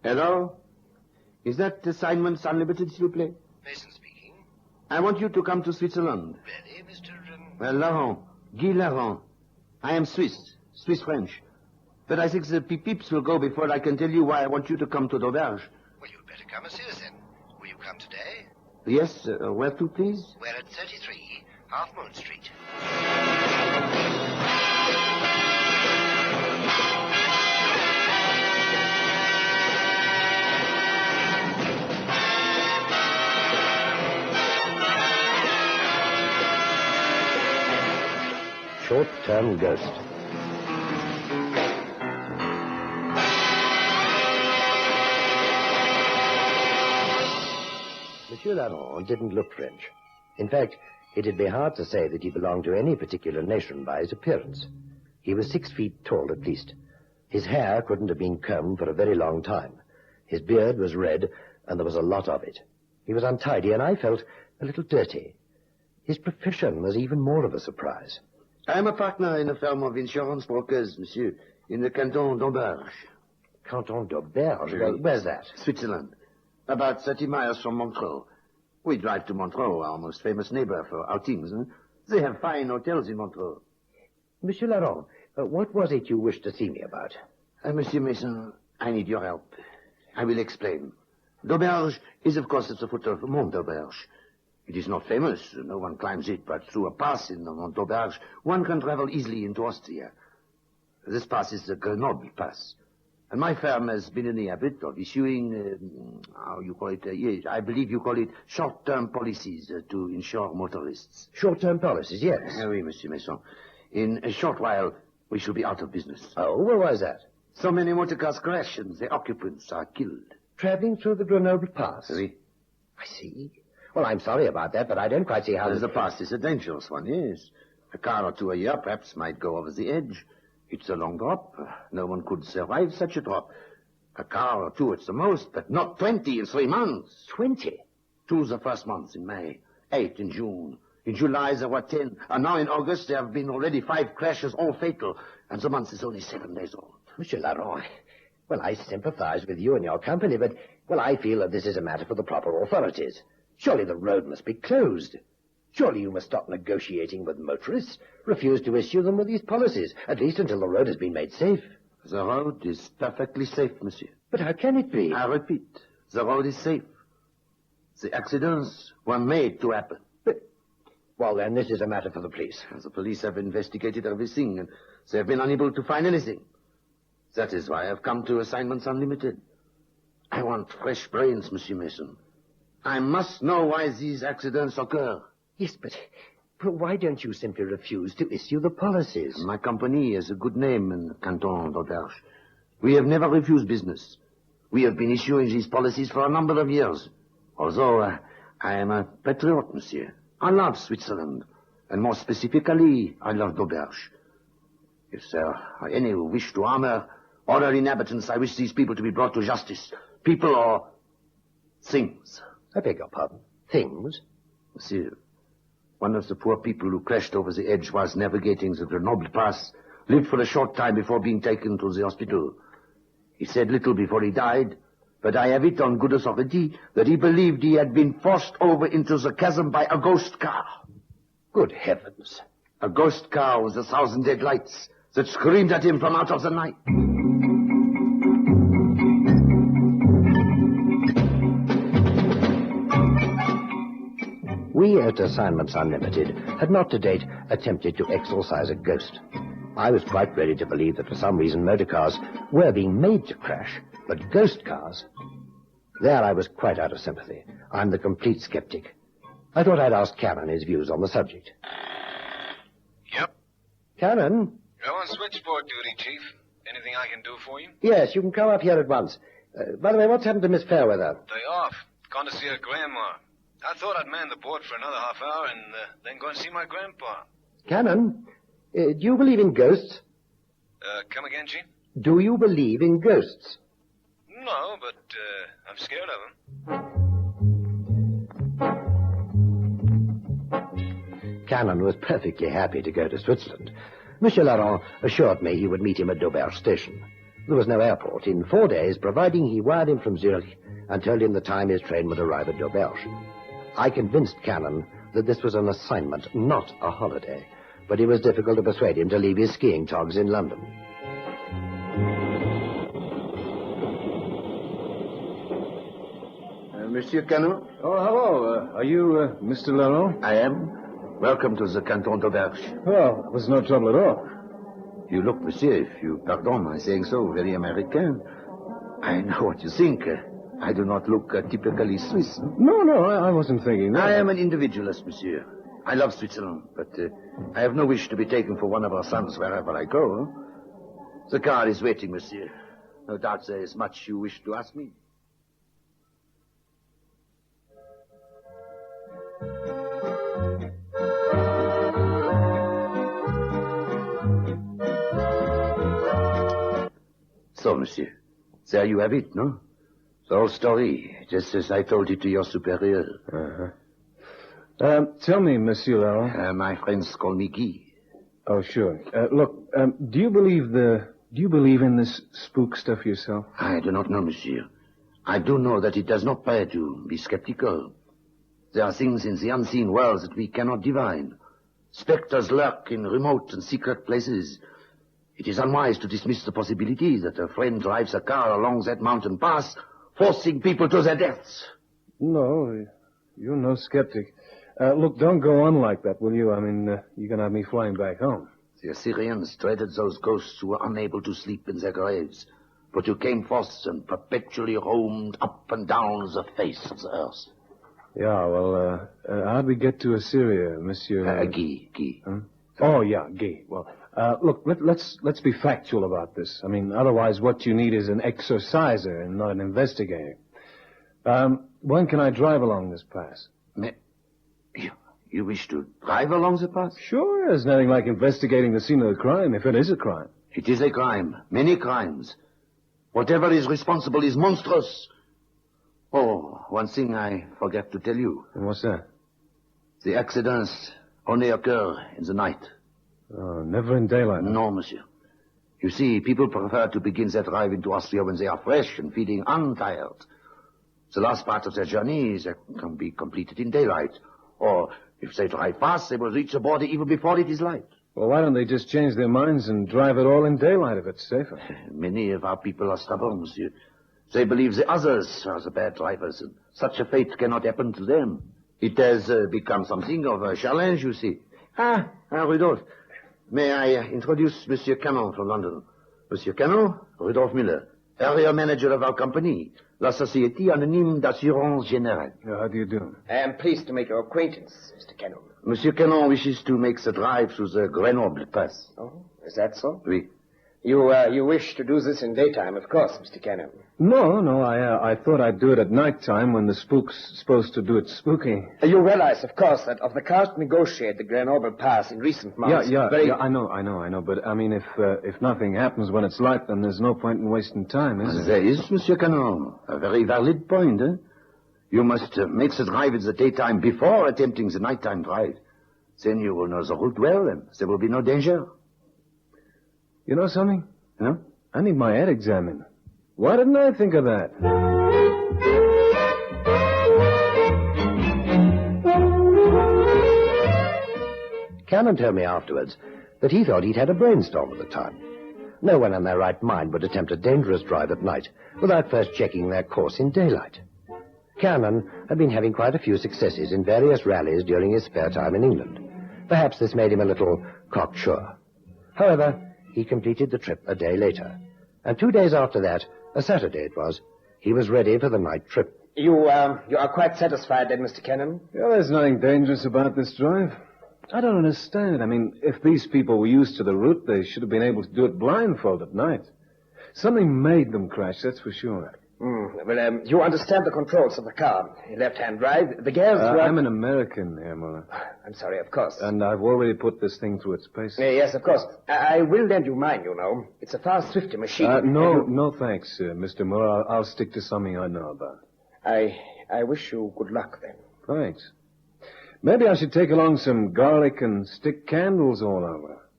Hello? Is that Assignments Unlimited, s'il vous plaît? Mason speaking. I want you to come to Switzerland. Really, Mr. Well, Laurent. Guy Laurent. I am Swiss-French. But I think the peeps will go before I can tell you why I want you to come to D'Auberge. Well, you'd better come and see us then. Will you come today? Yes, where to, please? We're at 33 Half Moon Street. Short-term ghost. Monsieur Laurent didn't look French. In fact, it'd be hard to say that he belonged to any particular nation by his appearance. He was 6 feet tall at least. His hair couldn't have been combed for a very long time. His beard was red, and there was a lot of it. He was untidy, and I felt a little dirty. His profession was even more of a surprise. I am a partner in a firm of insurance brokers, monsieur, in the Canton d'Auberge. Canton d'Auberge? Well, where's that? Switzerland. About 30 miles from Montreux. We drive to Montreux, our most famous neighbor, for outings. They have fine hotels in Montreux. Monsieur Laurent, what was it you wished to see me about? Monsieur Mason, I need your help. I will explain. D'Auberge is, of course, at the foot of Mont d'Auberge. It is not famous. No one climbs it, but through a pass in the Mont d'Auberge, one can travel easily into Austria. This pass is the Grenoble Pass. And my firm has been in the habit of issuing, how you call it, yes, I believe you call it short-term policies to insure motorists. Short-term policies, yes. Oui, Monsieur Mason. In a short while, we shall be out of business. Oh, well, why is that? So many motor cars crash and the occupants are killed. Traveling through the Grenoble Pass? Oui. I see. Well, I'm sorry about that, but I don't quite see how... The pass is a dangerous one, yes. A car or two a year perhaps might go over the edge. It's a long drop. No one could survive such a drop. A car or two at the most, but not 20 in 3 months. 20? 2 the first month in May, 8 in June. In July there were 10. And now in August there have been already 5 crashes, all fatal. And the month is only 7 days old. Monsieur Laurent, well, I sympathize with you and your company, but, well, I feel that this is a matter for the proper authorities. Surely the road must be closed. Surely you must stop negotiating with motorists, refuse to issue them with these policies, at least until the road has been made safe. The road is perfectly safe, monsieur. But how can it be? I repeat, the road is safe. The accidents were made to happen. But, well, then, this is a matter for the police. The police have investigated everything, and they have been unable to find anything. That is why I've come to Assignments Unlimited. I want fresh brains, Monsieur Mason. I must know why these accidents occur. Yes, but why don't you simply refuse to issue the policies? My company has a good name in the Canton d'Auberge. We have never refused business. We have been issuing these policies for a number of years. Although I am a patriot, monsieur. I love Switzerland. And more specifically, I love d'Auberge. If there are any who wish to honor other inhabitants, I wish these people to be brought to justice. People or things. I beg your pardon. Things? Monsieur, one of the poor people who crashed over the edge whilst navigating the Grenoble Pass lived for a short time before being taken to the hospital. He said little before he died, but I have it on good authority that he believed he had been forced over into the chasm by a ghost car. Good heavens. A ghost car with 1,000 dead lights that screamed at him from out of the night. We at Assignments Unlimited had not to date attempted to exorcise a ghost. I was quite ready to believe that for some reason motor cars were being made to crash, but ghost cars... There I was quite out of sympathy. I'm the complete skeptic. I thought I'd ask Cannon his views on the subject. Yep. Cannon? Go on switchboard duty, Chief. Anything I can do for you? Yes, you can come up here at once. By the way, what's happened to Miss Fairweather? Day off. Gone to see her grandma. I thought I'd man the board for another half hour and then go and see my grandpa. Cannon, do you believe in ghosts? Come again, Chief? Do you believe in ghosts? No, but I'm scared of them. Cannon was perfectly happy to go to Switzerland. Monsieur Laurent assured me he would meet him at D'Auberge Station. There was no airport. In 4 days, providing he wired him from Zurich and told him the time his train would arrive at Dauberge. I convinced Cannon that this was an assignment, not a holiday, but it was difficult to persuade him to leave his skiing togs in London. Monsieur Cannon? Oh, hello. Are you Mr. Leroux? I am. Welcome to the Canton d'Auberge. Well, it was no trouble at all. You look, monsieur, if you pardon my saying so, very American. I know what you think. I do not look typically Swiss. No, I wasn't thinking that. I am an individualist, monsieur. I love Switzerland, but I have no wish to be taken for one of our sons wherever I go. The car is waiting, monsieur. No doubt there is much you wish to ask me. So, monsieur, there you have it, no? The whole story, just as I told it to your superior. Tell me, Monsieur Leroux. My friends call me Guy. Oh, sure. Look, do you believe in this spook stuff yourself? I do not know, monsieur. I do know that it does not pay to be skeptical. There are things in the unseen world that we cannot divine. Specters lurk in remote and secret places. It is unwise to dismiss the possibility that a friend drives a car along that mountain pass, forcing people to their deaths. No, you're no skeptic. Look, don't go on like that, will you? I mean, you're going to have me flying back home. The Assyrians dreaded those ghosts who were unable to sleep in their graves, but who came forth and perpetually roamed up and down the face of the earth. Yeah, well, how'd we get to Assyria, Monsieur... Guy. Huh? Oh, yeah, Guy. Well, look, let's be factual about this. I mean, otherwise what you need is an exorciser and not an investigator. When can I drive along this pass? You wish to drive along the pass? Sure, there's nothing like investigating the scene of the crime, if it is a crime. It is a crime. Many crimes. Whatever is responsible is monstrous. Oh, one thing I forgot to tell you. And what's that? The accidents only occur in the night. Oh, never in daylight. No, monsieur. You see, people prefer to begin their drive into Austria when they are fresh and feeling untired. The last part of their journey can be completed in daylight. Or, if they drive fast, they will reach the border even before it is light. Well, why don't they just change their minds and drive it all in daylight if it's safer? Many of our people are stubborn, monsieur. They believe the others are the bad drivers, and such a fate cannot happen to them. It has become something of a challenge, you see. Rudolph. May I introduce Monsieur Cannon from London? Monsieur Cannon, Rudolph Miller, area manager of our company, La Société Anonyme d'Assurance Générale. How do you do? I am pleased to make your acquaintance, Mr. Cannon. Monsieur Cannon wishes to make the drive through the Grenoble Pass. Oh, is that so? Oui. You wish to do this in daytime, of course, Mr. Cannon. No, I thought I'd do it at nighttime when the spook's supposed to do its spooking. You realize, of course, that of the cost negotiated the Grenoble Pass in recent months... Yeah, I know, but, I mean, if nothing happens when it's light, then there's no point in wasting time, is there? There is, Monsieur Cannon. A very valid point, eh? You must make the drive in the daytime before attempting the nighttime drive. Then you will know the route well, and there will be no danger. You know something? Huh? I need my head examined. Why didn't I think of that? Cannon told me afterwards that he thought he'd had a brainstorm at the time. No one in their right mind would attempt a dangerous drive at night without first checking their course in daylight. Cannon had been having quite a few successes in various rallies during his spare time in England. Perhaps this made him a little cocksure. However, he completed the trip a day later. And 2 days after that, a Saturday it was, he was ready for the night trip. You are quite satisfied then, Mr. Cannon? Yeah, there's nothing dangerous about this drive. I don't understand. I mean, if these people were used to the route, they should have been able to do it blindfold at night. Something made them crash, that's for sure. Well, you understand the controls of the car. Left-hand drive. The gears work... I'm an American, Herr Muller. I'm sorry, of course. And I've already put this thing through its paces. Yes, of course. I will lend you mine, you know. It's a far swifter machine. No thanks, Mr. Muller. I'll stick to something I know about. I wish you good luck, then. Thanks. Maybe I should take along some garlic and stick candles all over.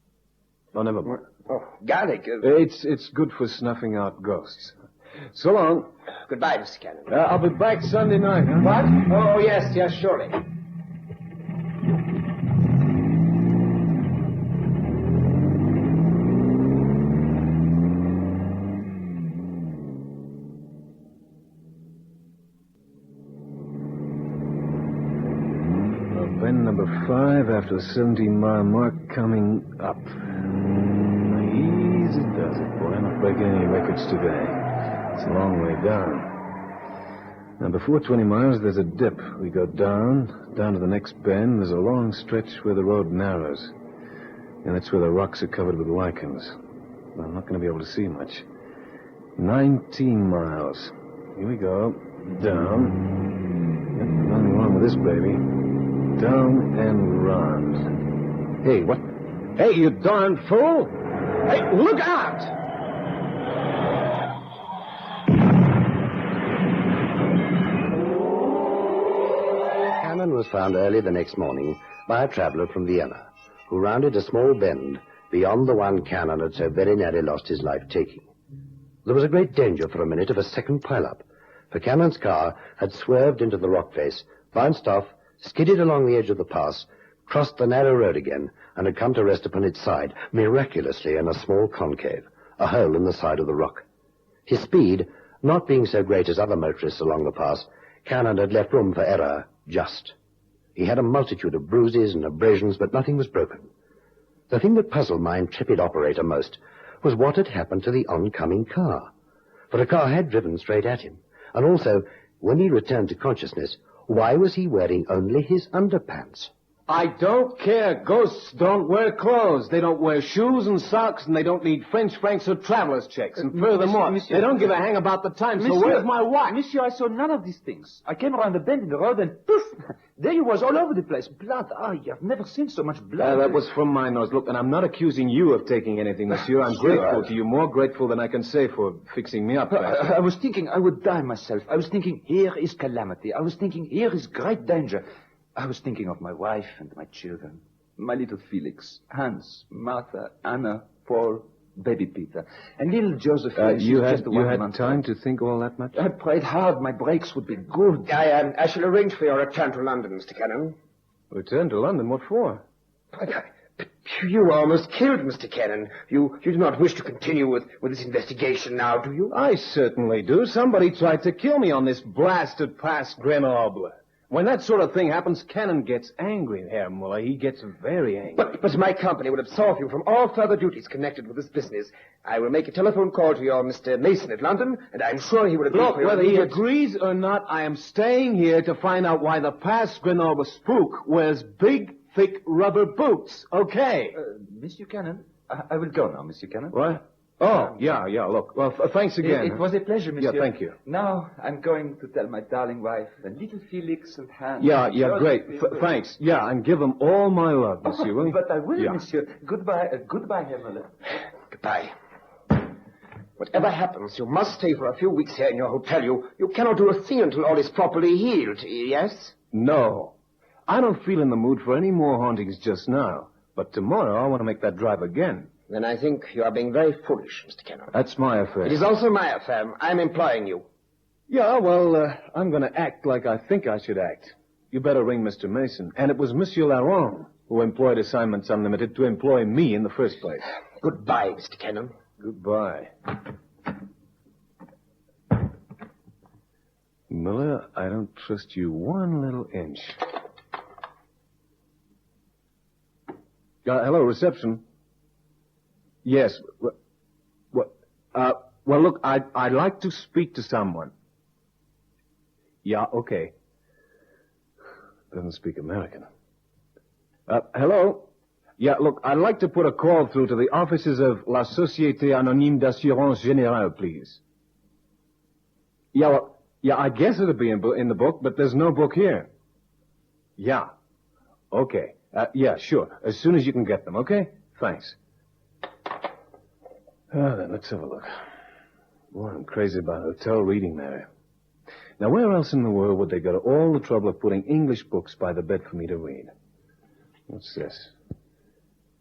Oh, never mind. Oh, garlic. It's good for snuffing out ghosts. So long. Goodbye, Mr. Cannon. I'll be back Sunday night, huh? What? Oh, yes, surely. Bend number 5 after the 17-mile mark coming up. Easy does it, boy. I'm not breaking any records today. It's a long way down. Now, before 20 miles, there's a dip. We go down to the next bend. There's a long stretch where the road narrows. And that's where the rocks are covered with lichens. I'm not going to be able to see much. 19 miles. Here we go. Down. Yep, nothing wrong with this baby. Down and round. Hey, what? Hey, you darn fool! Hey, look out! Cannon was found early the next morning by a traveler from Vienna, who rounded a small bend beyond the one Cannon had so very nearly lost his life taking. There was a great danger for a minute of a second pileup, for Cannon's car had swerved into the rock face, bounced off, skidded along the edge of the pass, crossed the narrow road again, and had come to rest upon its side, miraculously in a small concave, a hole in the side of the rock. His speed, not being so great as other motorists along the pass, Cannon had left room for error just. He had a multitude of bruises and abrasions, but nothing was broken. The thing that puzzled my intrepid operator most was what had happened to the oncoming car. For the car had driven straight at him, and also, when he returned to consciousness, why was he wearing only his underpants? I don't care. Ghosts don't wear clothes. They don't wear shoes and socks, and they don't need French francs or traveler's checks. And furthermore, Monsieur, they don't give a hang about the time, so Monsieur, where's my watch? Monsieur, I saw none of these things. I came around the bend in the road and poof! There you was all over the place. Blood. I've never seen so much blood. That was from my nose. Look, and I'm not accusing you of taking anything, monsieur. I'm grateful to you, more grateful than I can say for fixing me up. I was thinking I would die myself. I was thinking, here is calamity. I was thinking, here is great danger. I was thinking of my wife and my children. My little Felix, Hans, Martha, Anna, Paul, baby Peter. And little Josephine. You had just one month time old. to think all that much? I prayed hard. My breaks would be good. I shall arrange for your return to London, Mr. Cannon. Return to London? What for? You were almost killed, Mr. Cannon. You do not wish to continue with this investigation now, do you? I certainly do. Somebody tried to kill me on this blasted Pass Grenoble. When that sort of thing happens, Cannon gets angry, Herr Muller. He gets very angry. But my company will absolve you from all further duties connected with this business. I will make a telephone call to your Mr. Mason at London, and I'm sure he will agree. Look, whether he agrees or not, I am staying here to find out why the Pass Grenoble spook wears big, thick rubber boots. Okay? Monsieur Cannon, I will go now, Monsieur Cannon. What? Oh, yeah, look. Well, thanks again. It was a pleasure, Monsieur. Yeah, thank you. Now, I'm going to tell my darling wife and little Felix and Hans. Yeah, great. Thanks. Yeah, and give them all my love, monsieur, will you? But I will, Yeah. Monsieur. Goodbye, Herr Muller. Goodbye. Whatever happens, you must stay for a few weeks here in your hotel. You cannot do a thing until all is properly healed, yes? No. I don't feel in the mood for any more hauntings just now. But tomorrow I want to make that drive again. Then I think you are being very foolish, Mr. Cannon. That's my affair. It is also my affair. I'm employing you. Yeah, well, I'm going to act like I think I should act. You better ring Mr. Mason. And it was Monsieur Laurent who employed Assignments Unlimited to employ me in the first place. Goodbye, Mr. Cannon. Goodbye. Miller, I don't trust you one little inch. Hello, reception. Yes. Well, look, I'd like to speak to someone. Yeah, okay. Doesn't speak American. Hello? Yeah, look, I'd like to put a call through to the offices of La Société Anonyme d'Assurance Générale, please. Yeah, I guess it'll be in the book, but there's no book here. Yeah. Okay. Yeah, sure. As soon as you can get them, okay? Thanks. Then let's have a look. Boy, I'm crazy about hotel reading matter. Now, where else in the world would they go to all the trouble of putting English books by the bed for me to read? What's this?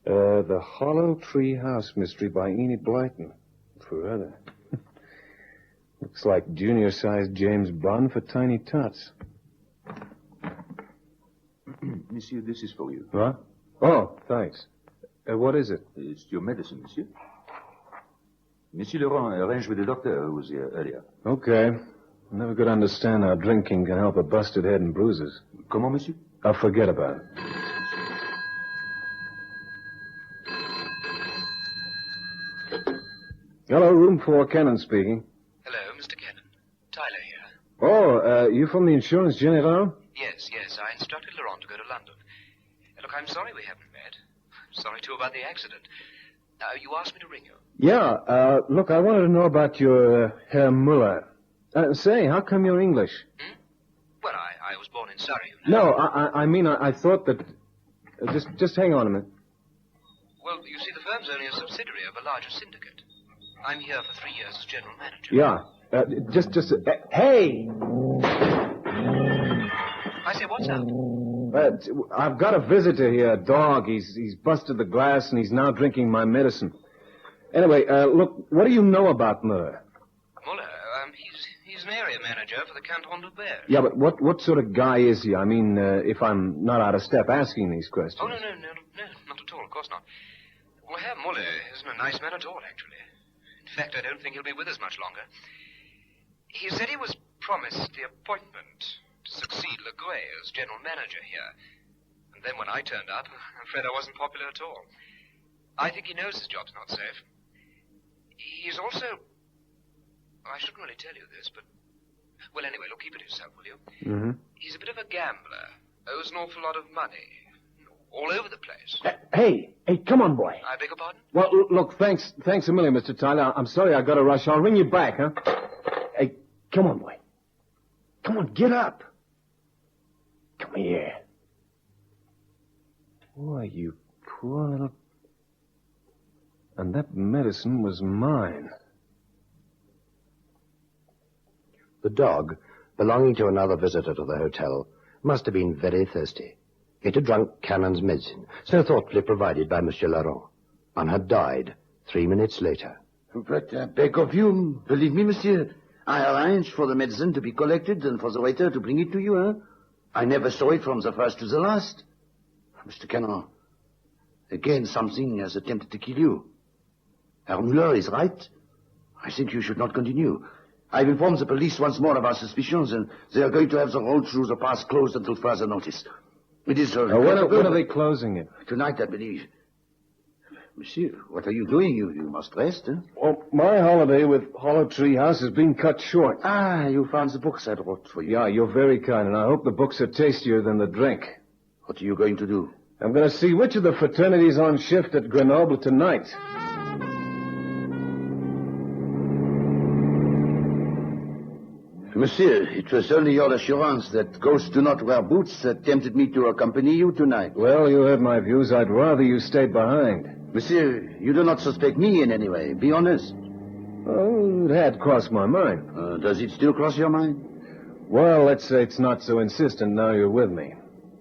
The Hollow Tree House Mystery by Enid Blyton. Forever. Looks like junior-sized James Bond for tiny tots. Monsieur, this is for you. What? Oh, thanks. What is it? It's your medicine, monsieur. Monsieur Laurent arranged with the doctor who was here earlier. Okay. Never could understand how drinking can help a busted head and bruises. Comment, monsieur? I'll forget about it. Hello, room 4, Cannon speaking. Hello, Mr. Cannon. Tyler here. Oh, you from the Insurance General? Yes. I instructed Laurent to go to London. Look, I'm sorry we haven't met. I'm sorry, too, about the accident. You asked me to ring you. Yeah, look, I wanted to know about your Herr Muller. Say, how come you're English? Well, I was born in Surrey, you know. No, I mean, I thought that... Just hang on a minute. Well, you see, the firm's only a subsidiary of a larger syndicate. I'm here for 3 years as general manager. Yeah, hey! I say, what's up? I've got a visitor here, a dog. He's busted the glass, and he's now drinking my medicine. Anyway, look, what do you know about Muller? Muller, he's an area manager for the Canton de Berne. Yeah, but what sort of guy is he? I mean, if I'm not out of step asking these questions. Oh, no, not at all, of course not. Well, Herr Muller isn't a nice man at all, actually. In fact, I don't think he'll be with us much longer. He said he was promised the appointment to succeed Legray as general manager here. And then when I turned up, I'm afraid I wasn't popular at all. I think he knows his job's not safe. He's also... I shouldn't really tell you this, but... Well, anyway, look, keep it to yourself, will you? Mm-hmm. He's a bit of a gambler. Owes an awful lot of money. All over the place. Hey, come on, boy. I beg your pardon? Well, look, thanks a million, Mr. Tyler. I'm sorry I got to rush. I'll ring you back, huh? Hey, come on, boy. Come on, get up. Come here. Boy, you poor little... And that medicine was mine. The dog, belonging to another visitor to the hotel, must have been very thirsty. It had drunk Cannon's medicine, so thoughtfully provided by Monsieur Laurent, and had died 3 minutes later. But I beg of you, believe me, monsieur, I arranged for the medicine to be collected and for the waiter to bring it to you, huh? I never saw it from the first to the last. Mr. Cannon, again something has attempted to kill you. Herr Muller is right. I think you should not continue. I've informed the police once more of our suspicions, and they are going to have the road through the pass closed until further notice. It is... when are they closing it? Tonight, I believe. Monsieur, what are you doing? You must rest, huh? Well, my holiday with Hollow Tree House has been cut short. Ah, you found the books I brought for you. Yeah, you're very kind, and I hope the books are tastier than the drink. What are you going to do? I'm going to see which of the fraternities on shift at Grenoble tonight. Monsieur, it was only your assurance that ghosts do not wear boots that tempted me to accompany you tonight. Well, you heard my views. I'd rather you stayed behind. Monsieur, you do not suspect me in any way. Be honest. Oh, it had crossed my mind. Does it still cross your mind? Well, let's say it's not so insistent now you're with me.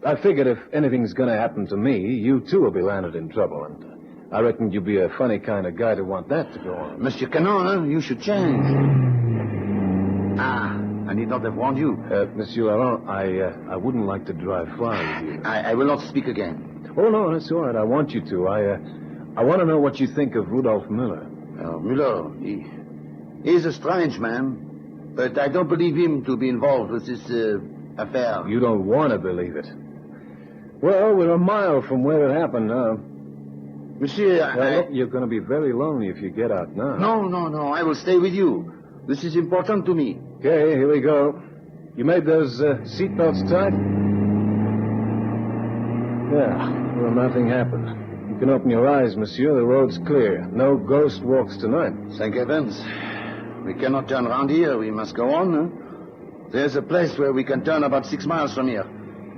I figured if anything's going to happen to me, you too will be landed in trouble, and I reckoned you'd be a funny kind of guy to want that to go on. Monsieur Cannon, you should change. I need not have warned you. Monsieur Laurent, I wouldn't like to drive far with you. I will not speak again. Oh, no, that's all right. I want you to. I want to know what you think of Rudolf Müller. Müller, he is a strange man, but I don't believe him to be involved with this affair. You don't want to believe it. Well, we're a mile from where it happened now. Monsieur, look, you're going to be very lonely if you get out now. No. I will stay with you. This is important to me. Okay, here we go. You made those seatbelts tight? Yeah, well, nothing happened. You can open your eyes, monsieur. The road's clear. No ghost walks tonight. Thank heavens. We cannot turn around here. We must go on. Huh? There's a place where we can turn about 6 miles from here.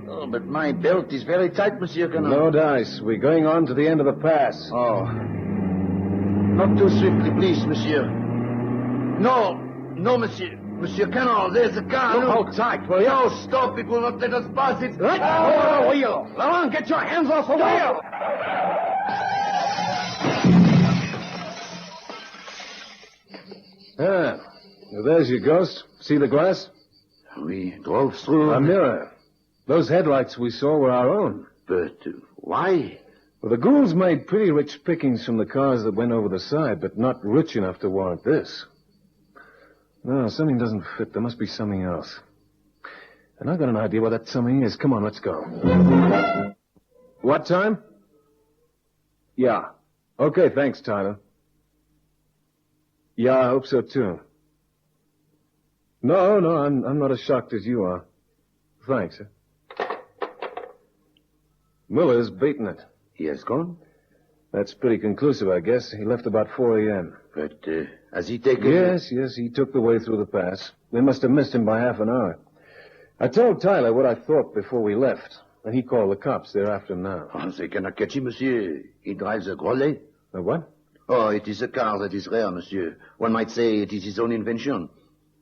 Oh, but my belt is very tight, Monsieur Cannon. No dice. We're going on to the end of the pass. Oh. Not too swiftly, please, monsieur. No, monsieur. Monsieur Cannon, there's a car. Look, hold tight, will you? No, stop. It will not let us pass it. Let go of the wheel. Laurent, get your hands off the wheel. Ah, well, there's your ghost. See the glass? We drove through... A mirror. Those headlights we saw were our own. But why? Well, the ghouls made pretty rich pickings from the cars that went over the side, but not rich enough to warrant this. No, something doesn't fit. There must be something else. And I've got an idea what that something is. Come on, let's go. What time? Yeah. Okay, thanks, Tyler. Yeah, I hope so, too. No, I'm not as shocked as you are. Thanks. Muller's beaten it. He has gone? That's pretty conclusive, I guess. He left about 4 a.m. But has he taken... Yes, he took the way through the pass. We must have missed him by half an hour. I told Tyler what I thought before we left, and he called the cops. They're after him now. Oh, they cannot catch him, monsieur. He drives a Grollet. A what? Oh, it is a car that is rare, monsieur. One might say it is his own invention.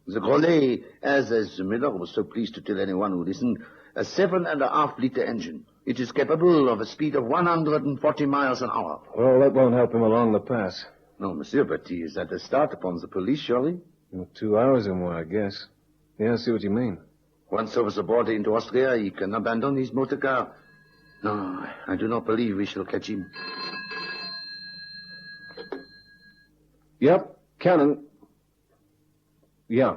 The Grollet has, as Miller was so pleased to tell anyone who listened, a 7.5-liter engine. It is capable of a speed of 140 miles an hour. Well, that won't help him along the pass. No, monsieur, but he is at the start upon the police, surely. 2 hours or more, I guess. Yeah, I see what you mean. Once over the border into Austria, he can abandon his motor car. No, I do not believe we shall catch him. Yep, Cannon. Yeah.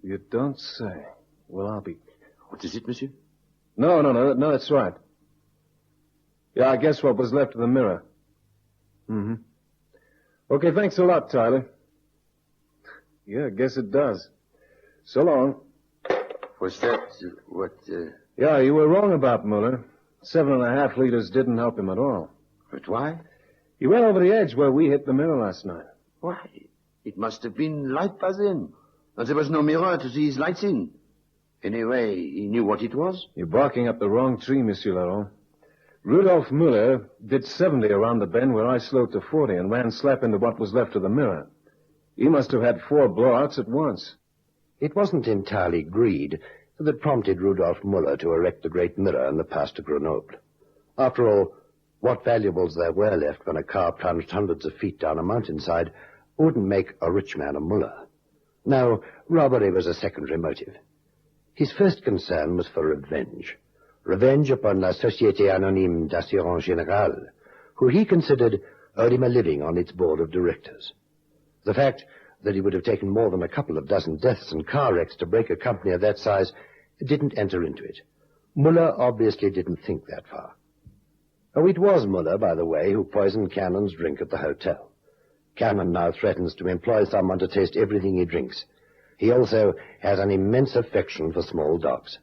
You don't say. Well, I'll be... What is it, monsieur? No, that's right. Yeah, I guess what was left of the mirror. Mm-hmm. Okay, thanks a lot, Tyler. Yeah, I guess it does. So long. Was that what... Yeah, you were wrong about Muller. 7.5 liters didn't help him at all. But why? He went over the edge where we hit the mirror last night. Why? It must have been light passing. And there was no mirror to see his lights in. Anyway, he knew what it was. You're barking up the wrong tree, Monsieur Laurent. Rudolf Muller did 70 around the bend where I slowed to 40 and ran slap into what was left of the mirror. He must have had 4 blowouts at once. It wasn't entirely greed that prompted Rudolf Muller to erect the great mirror in the Pass de Grenoble. After all, what valuables there were left when a car plunged hundreds of feet down a mountainside wouldn't make a rich man a Muller. No, robbery was a secondary motive. His first concern was for revenge. Revenge upon La Société Anonyme d'Assurance Générale, who he considered owed him a living on its board of directors. The fact that it would have taken more than a couple of dozen deaths and car wrecks to break a company of that size didn't enter into it. Muller obviously didn't think that far. Oh, it was Muller, by the way, who poisoned Cannon's drink at the hotel. Cannon now threatens to employ someone to taste everything he drinks. He also has an immense affection for small dogs.